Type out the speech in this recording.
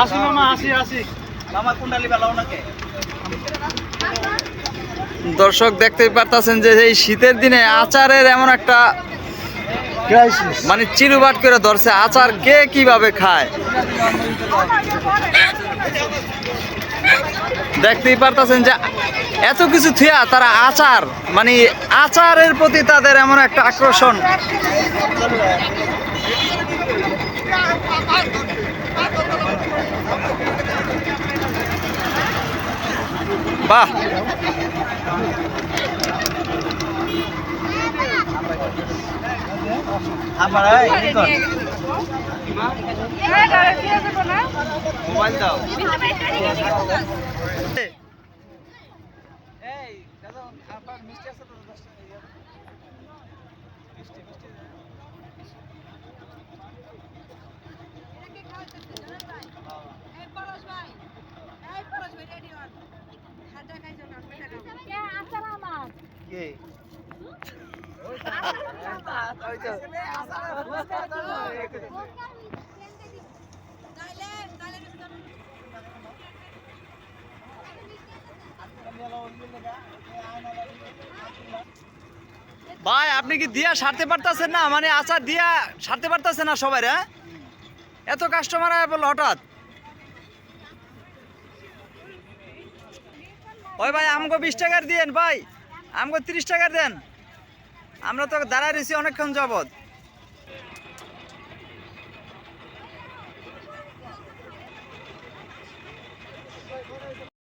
আসি মামা, আসি আসি মামা, কুন্ডালি বেলাও নাকি? দর্শক দেখতেই পারতাছেন যে এই শীতের দিনে আচারের এমন একটা মানে চিরুবাট করে ধরছে। আচার কে কিভাবে খায় দেখতেই পারতাছেন যে এত কিছু থিয়া তারা আচার, মানে আচারের প্রতি তাদের এমন একটা আকর্ষণ। বাহ, মোবাইল দাও। ভাই আপনি কি দিয়া সারতে পারতেছেন না? মানে আচার দিয়া সারতে পারতেছেন না সবাই? হ্যাঁ, এত কাস্টমার আয় বললো হঠাৎ। ওই ভাই আমগো 20 টাকার দিয়েন ভাই, আমগো 30 টাকার দেন। আমরা তো দাঁড়ায় রয়েছি অনেকক্ষণ যাবত।